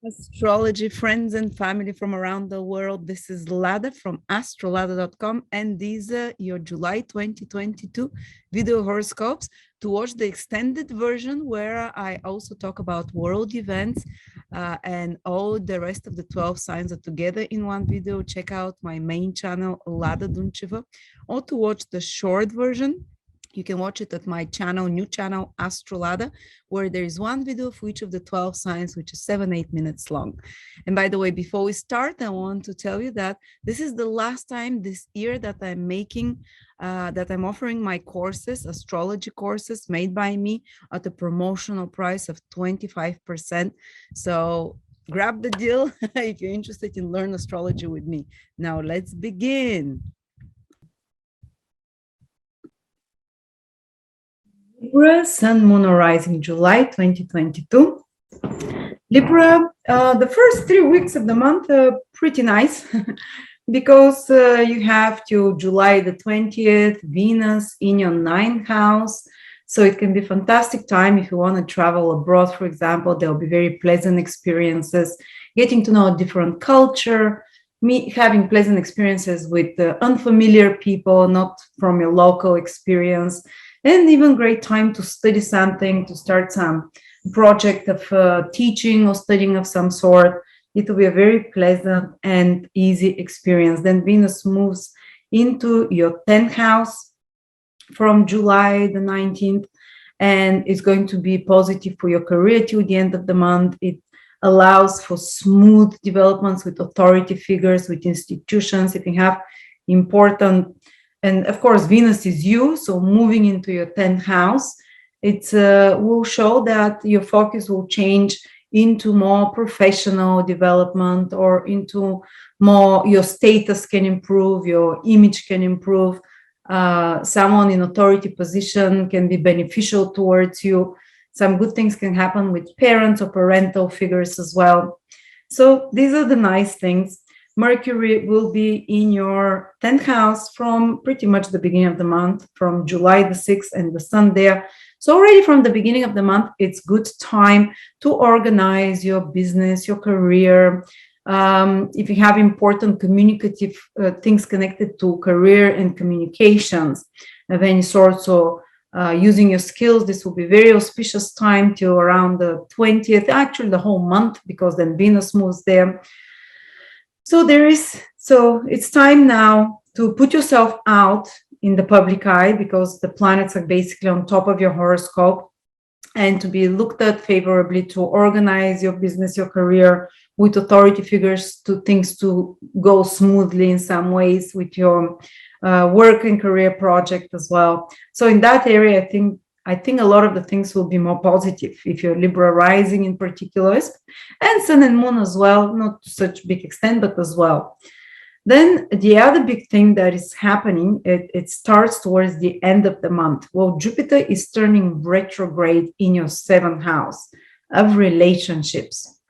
Astrology friends and family from around the world. This is Lada from Astrolada.com, and these are your July 2022 video horoscopes. To watch the extended version, where I also talk about world events and all the rest of the 12 signs are together in one video, check out my main channel, Ladaduncheva. Or to watch the short version, you can watch it at my channel, new channel, Astrolada, where there is one video for each of the 12 signs, which is 7-8 minutes long. And by the way, before we start, I want to tell you that this is the last time this year that I'm offering my courses, astrology courses made by me at a promotional price of 25%. So grab the deal if you're interested in learn astrology with me. Now let's begin. Libra, Sun, Moon, or Rising, July 2022. Libra, the first 3 weeks of the month are pretty nice because you have to July the 20th, Venus in your 9th house. So it can be a fantastic time if you want to travel abroad, for example. There'll be very pleasant experiences, getting to know a different culture, having pleasant experiences with unfamiliar people, not from your local experience. And even great time to study something, to start some project of teaching or studying of some sort. It will be a very pleasant and easy experience. Then Venus moves into your 10th house from July the 19th, and it's going to be positive for your career till the end of the month. It allows for smooth developments with authority figures, with institutions. If you have important, and of course, Venus is you, so moving into your 10th house, it will show that your focus will change into more professional development, or into more, your status can improve, your image can improve, someone in authority position can be beneficial towards you. Some good things can happen with parents or parental figures as well. So these are the nice things. Mercury will be in your 10th house from pretty much the beginning of the month, from July the 6th, and the sun there. So already from the beginning of the month, it's good time to organize your business, your career. If you have important communicative things connected to career and communications of any sort, so using your skills, this will be very auspicious time till around the 20th, actually the whole month, because then Venus moves there. So it's time now to put yourself out in the public eye, because the planets are basically on top of your horoscope, and to be looked at favorably, to organize your business, your career with authority figures, to things to go smoothly in some ways with your work and career project as well. So in that area, I think a lot of the things will be more positive if you're Libra rising in particular, and Sun and Moon as well, not to such big extent, but as well. Then the other big thing that is happening, it starts towards the end of the month. Well, Jupiter is turning retrograde in your 7th house of relationships.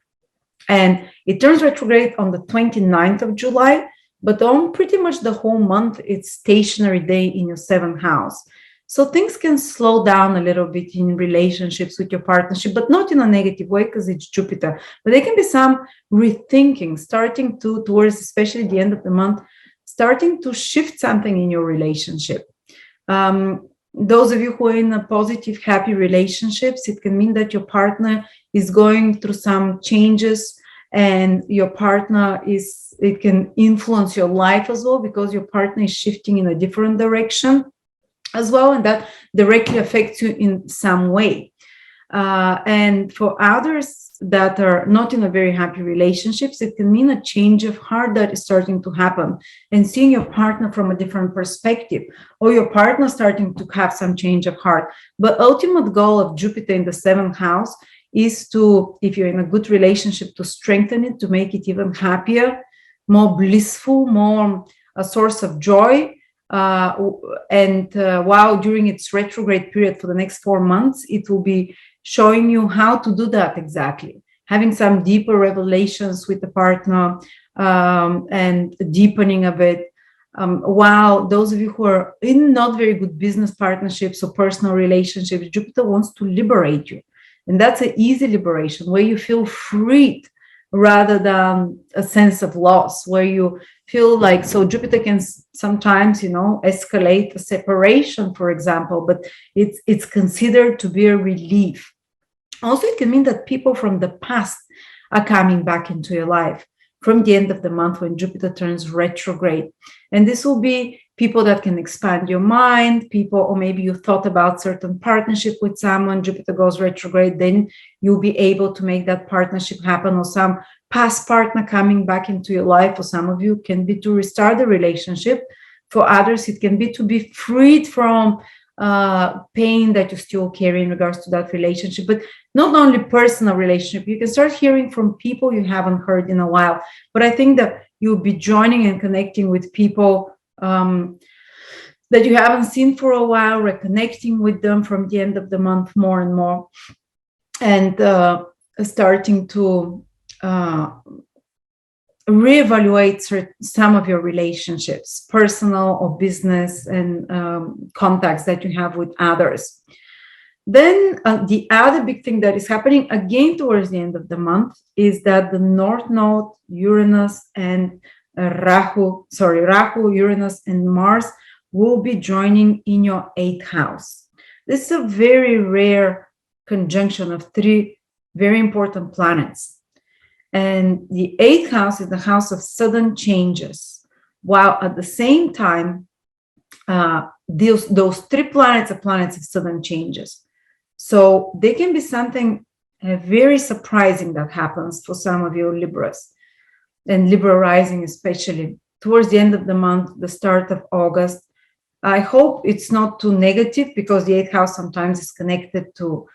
And it turns retrograde on the 29th of July, but on pretty much the whole month, it's stationary day in your 7th house. So things can slow down a little bit in relationships with your partnership, but not in a negative way because it's Jupiter. But there can be some rethinking starting towards, especially the end of the month, starting to shift something in your relationship. Those of you who are in a positive, happy relationships, it can mean that your partner is going through some changes, and your partner it can influence your life as well, because your partner is shifting in a different direction as well, and that directly affects you in some way. And for others that are not in a very happy relationships, it can mean a change of heart that is starting to happen, and seeing your partner from a different perspective, or your partner starting to have some change of heart. But ultimate goal of Jupiter in the 7th house is to, if you're in a good relationship, to strengthen it, to make it even happier, more blissful, more a source of joy. While during its retrograde period for the next 4 months, it will be showing you how to do that exactly, having some deeper revelations with the partner, and deepening of it. While those of you who are in not very good business partnerships or personal relationships, Jupiter wants to liberate you. And that's an easy liberation where you feel freed rather than a sense of loss, where you feel like, so Jupiter can sometimes, escalate a separation, for example, but it's considered to be a relief. Also, it can mean that people from the past are coming back into your life from the end of the month when Jupiter turns retrograde. And this will be people that can expand your mind, people, or maybe you thought about certain partnership with someone, Jupiter goes retrograde, then you'll be able to make that partnership happen, or some past partner coming back into your life. For some of you, it can be to restart the relationship. For others, it can be to be freed from pain that you still carry in regards to that relationship, but not only personal relationship. You can start hearing from people you haven't heard in a while, but I think that you'll be joining and connecting with people that you haven't seen for a while, reconnecting with them from the end of the month more and more, and starting to reevaluate some of your relationships, personal or business, and contacts that you have with others. Then the other big thing that is happening again towards the end of the month is that the North Node, Uranus, and Rahu, Uranus, and Mars will be joining in your 8th house. This is a very rare conjunction of 3 very important planets. And the 8th house is the house of sudden changes, while at the same time, those 3 planets are planets of sudden changes. So they can be something very surprising that happens for some of you Libras, and Libra rising especially, towards the end of the month, the start of August. I hope it's not too negative, because the 8th house sometimes is connected to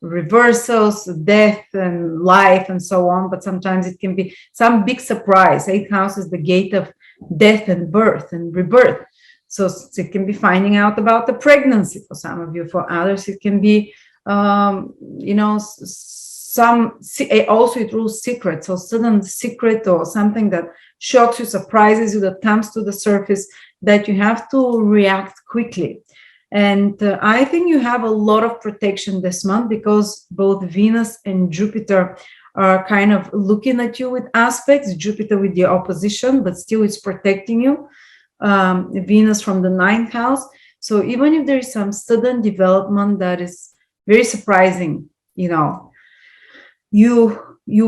reversals, death and life and so on, but sometimes it can be some big surprise. 8th house is the gate of death and birth and rebirth, so it can be finding out about the pregnancy for some of you. For others, it can be also it rules secrets, or sudden secret, or something that shocks you, surprises you, that comes to the surface, that you have to react quickly. And I think you have a lot of protection this month, because both Venus and Jupiter are kind of looking at you with aspects. Jupiter with the opposition, but still it's protecting you. Venus from the 9th house. So even if there is some sudden development that is very surprising, you'll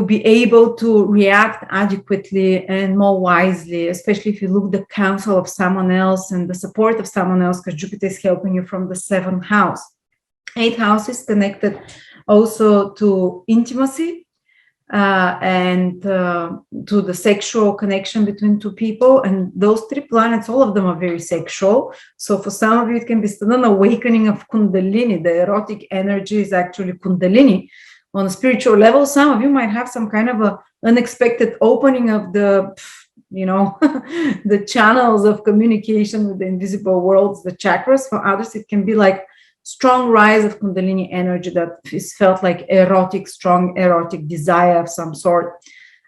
be able to react adequately and more wisely, especially if you look the counsel of someone else and the support of someone else, because Jupiter is helping you from the 7th house. 8th house is connected also to intimacy and to the sexual connection between 2 people. And those 3 planets, all of them are very sexual. So for some of you, it can be sudden awakening of Kundalini. The erotic energy is actually Kundalini. On a spiritual level, some of you might have some kind of a unexpected opening of the, the channels of communication with the invisible worlds, the chakras. For others, it can be like strong rise of Kundalini energy that is felt like strong erotic desire of some sort.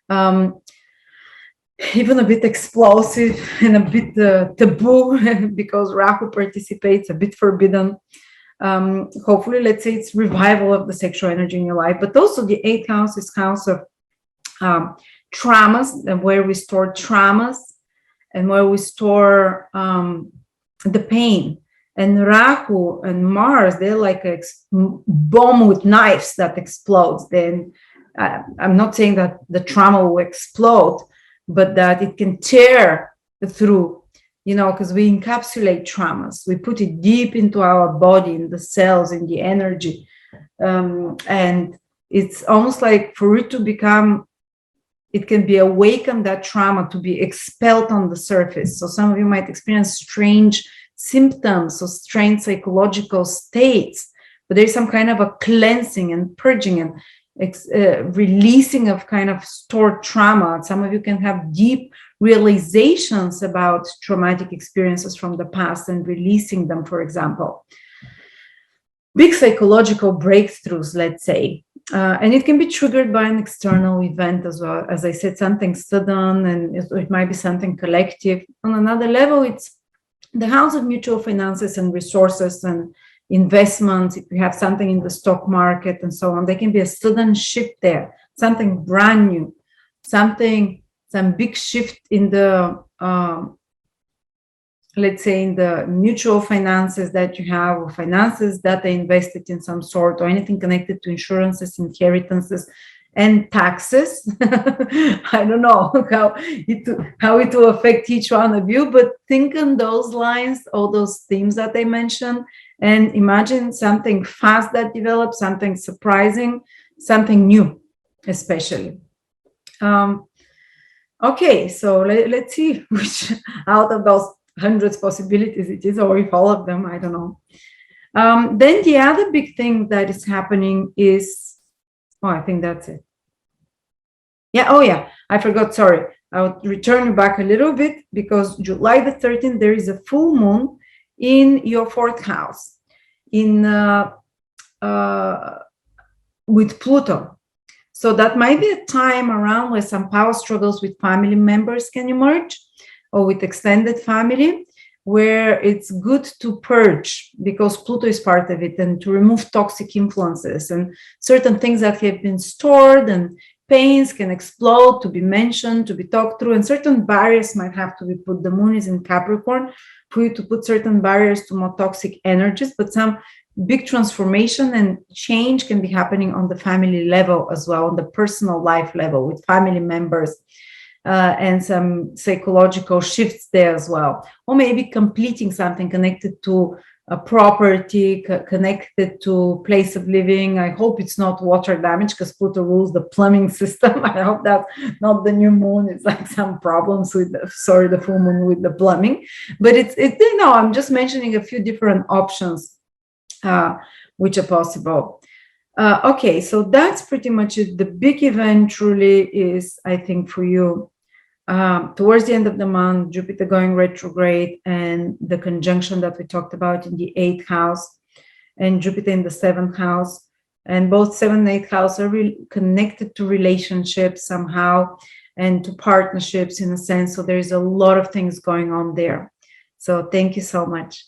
Even a bit explosive and a bit taboo, because Rahu participates, a bit forbidden. Hopefully, let's say it's revival of the sexual energy in your life. But also the 8th house is house of traumas, and where we store traumas and where we store the pain. And Rahu and Mars, they're like a bomb with knives that explodes. Then I'm not saying that the trauma will explode, but that it can tear through, because we encapsulate traumas. We put it deep into our body, in the cells, in the energy. And it's almost like for it to become, it can be awakened, that trauma to be expelled on the surface. So some of you might experience strange symptoms or strange psychological states, but there's some kind of a cleansing and purging and releasing of kind of stored trauma. Some of you can have deep realizations about traumatic experiences from the past and releasing them, for example. Big psychological breakthroughs, let's say. And it can be triggered by an external event as well. As I said, something sudden, and it might be something collective. On another level, it's the house of mutual finances and resources, and investments, if you have something in the stock market and so on, there can be a sudden shift there, something brand new, some big shift in the, let's say, in the mutual finances that you have, or finances that are invested in some sort, or anything connected to insurances, inheritances, and taxes. I don't know how it will affect each one of you, but think on those lines, all those themes that I mentioned, and imagine something fast that develops, something surprising, something new, especially. Okay, so let's see which out of those hundreds possibilities it is, or if all of them, I don't know. Then the other big thing that is happening is, I think that's it. Yeah, oh yeah, I forgot, sorry. I'll return back a little bit, because July the 13th, there is a full moon in your 4th house with Pluto. So that might be a time around where some power struggles with family members can emerge, or with extended family, where it's good to purge, because Pluto is part of it, and to remove toxic influences and certain things that have been stored, and pains can explode, to be mentioned, to be talked through, and certain barriers might have to be put. The moon is in Capricorn, for you to put certain barriers to more toxic energies, but some big transformation and change can be happening on the family level as well, on the personal life level with family members. And some psychological shifts there as well, or maybe completing something connected to a property, connected to place of living. I hope it's not water damage, because Pluto rules the plumbing system. I hope that's not the new moon. It's like some problems with the full moon with the plumbing. But it's I'm just mentioning a few different options which are possible. Okay, so that's pretty much it. The big event truly is, I think, for you, towards the end of the month, Jupiter going retrograde, and the conjunction that we talked about in the 8th house, and Jupiter in the 7th house. And both 7th and 8th house are connected to relationships somehow, and to partnerships in a sense. So there's a lot of things going on there. So thank you so much.